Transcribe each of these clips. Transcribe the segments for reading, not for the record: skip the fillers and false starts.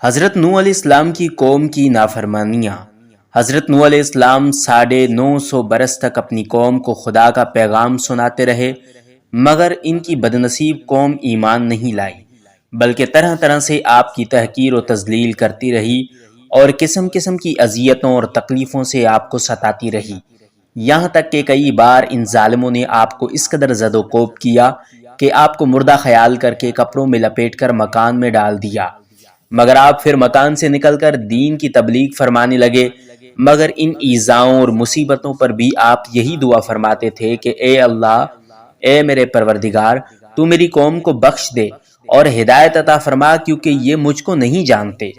حضرت نوح علیہ السلام کی قوم کی نافرمانیاں۔ حضرت نوح علیہ السلام 950 برس تک اپنی قوم کو خدا کا پیغام سناتے رہے، مگر ان کی بدنصیب قوم ایمان نہیں لائی، بلکہ طرح طرح سے آپ کی تحقیر و تذلیل کرتی رہی اور قسم قسم کی اذیتوں اور تکلیفوں سے آپ کو ستاتی رہی، یہاں تک کہ کئی بار ان ظالموں نے آپ کو اس قدر زد و کوب کیا کہ آپ کو مردہ خیال کر کے کپڑوں میں لپیٹ کر مکان میں ڈال دیا، مگر آپ پھر مکان سے نکل کر دین کی تبلیغ فرمانے لگے۔ مگر ان ایذاؤں اور مصیبتوں پر بھی آپ یہی دعا فرماتے تھے کہ اے اللہ، اے میرے پروردگار، تو میری قوم کو بخش دے اور ہدایت عطا فرما، کیونکہ یہ مجھ کو نہیں جانتے۔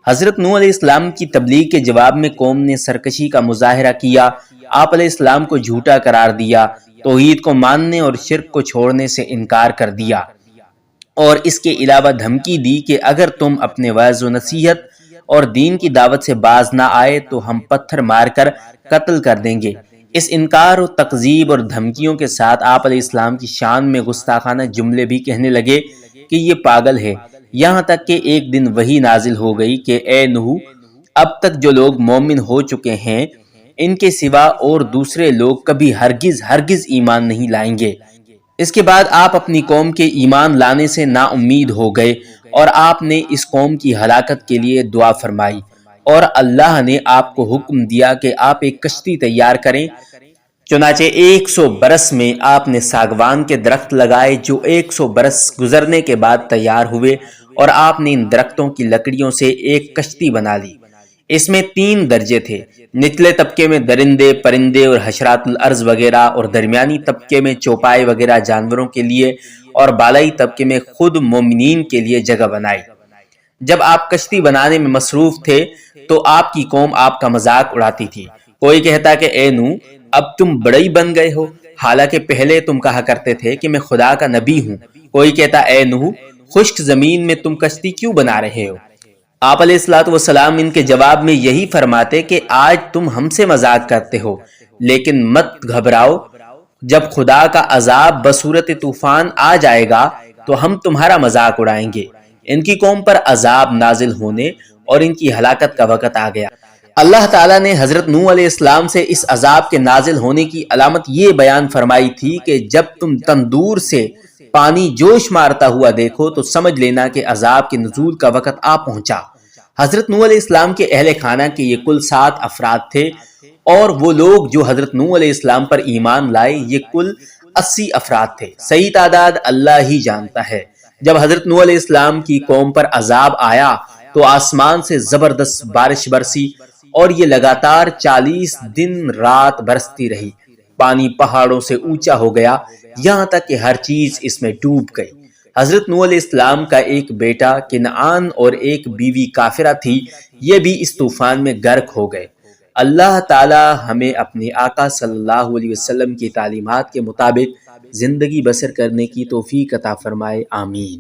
حضرت نوح علیہ السلام کی تبلیغ کے جواب میں قوم نے سرکشی کا مظاہرہ کیا، آپ علیہ السلام کو جھوٹا قرار دیا، توحید کو ماننے اور شرک کو چھوڑنے سے انکار کر دیا، اور اس کے علاوہ دھمکی دی کہ اگر تم اپنے وعظ و نصیحت اور دین کی دعوت سے باز نہ آئے تو ہم پتھر مار کر قتل کر دیں گے۔ اس انکار و تکذیب اور دھمکیوں کے ساتھ آپ علیہ السلام کی شان میں گستاخانہ جملے بھی کہنے لگے کہ یہ پاگل ہے، یہاں تک کہ ایک دن وحی نازل ہو گئی کہ اے نوح، اب تک جو لوگ مومن ہو چکے ہیں ان کے سوا اور دوسرے لوگ کبھی ہرگز ایمان نہیں لائیں گے۔ اس کے بعد آپ اپنی قوم کے ایمان لانے سے نا امید ہو گئے اور آپ نے اس قوم کی ہلاکت کے لیے دعا فرمائی، اور اللہ نے آپ کو حکم دیا کہ آپ ایک کشتی تیار کریں۔ چنانچہ 100 برس میں آپ نے ساگوان کے درخت لگائے جو 100 برس گزرنے کے بعد تیار ہوئے، اور آپ نے ان درختوں کی لکڑیوں سے ایک کشتی بنا لی۔ اس میں 3 درجے تھے، نچلے طبقے میں درندے، پرندے اور حشرات الارض وغیرہ، اور درمیانی طبقے میں چوپائے وغیرہ جانوروں کے لیے، اور بالائی طبقے میں خود مومنین کے لیے جگہ بنائی۔ جب آپ کشتی بنانے میں مصروف تھے تو آپ کی قوم آپ کا مذاق اڑاتی تھی۔ کوئی کہتا کہ اے نوح، اب تم بڑے بن گئے ہو، حالانکہ پہلے تم کہا کرتے تھے کہ میں خدا کا نبی ہوں۔ کوئی کہتا اے نوح، خشک زمین میں تم کشتی کیوں بنا رہے ہو؟ آپ علیہ السلام ان کے جواب میں یہی فرماتے کہ آج تم ہم سے مذاق کرتے ہو، لیکن مت گھبراؤ، جب خدا کا عذاب بصورت طوفان آ جائے گا تو ہم تمہارا مذاق اڑائیں گے۔ ان کی قوم پر عذاب نازل ہونے اور ان کی ہلاکت کا وقت آ گیا۔ اللہ تعالیٰ نے حضرت نوح علیہ السلام سے اس عذاب کے نازل ہونے کی علامت یہ بیان فرمائی تھی کہ جب تم تندور سے پانی جوش مارتا ہوا دیکھو تو سمجھ لینا کہ عذاب کے نزول کا وقت آ پہنچا۔ حضرت نوح علیہ السلام کے اہل خانہ کے یہ کل 7 افراد تھے، اور وہ لوگ جو حضرت نوح علیہ السلام پر ایمان لائے یہ کل 80 افراد تھے۔ صحیح تعداد اللہ ہی جانتا ہے۔ جب حضرت نوح علیہ السلام کی قوم پر عذاب آیا تو آسمان سے زبردست بارش برسی، اور یہ لگاتار 40 دن رات برستی رہی۔ پانی پہاڑوں سے اونچا ہو گیا، یہاں تک کہ ہر چیز اس میں ڈوب گئی۔ حضرت نوح علیہ السلام کا ایک بیٹا کنعان اور ایک بیوی کافرہ تھی، یہ بھی اس طوفان میں غرق ہو گئے۔ اللہ تعالی ہمیں اپنے آقا صلی اللہ علیہ وسلم کی تعلیمات کے مطابق زندگی بسر کرنے کی توفیق عطا فرمائے، آمین۔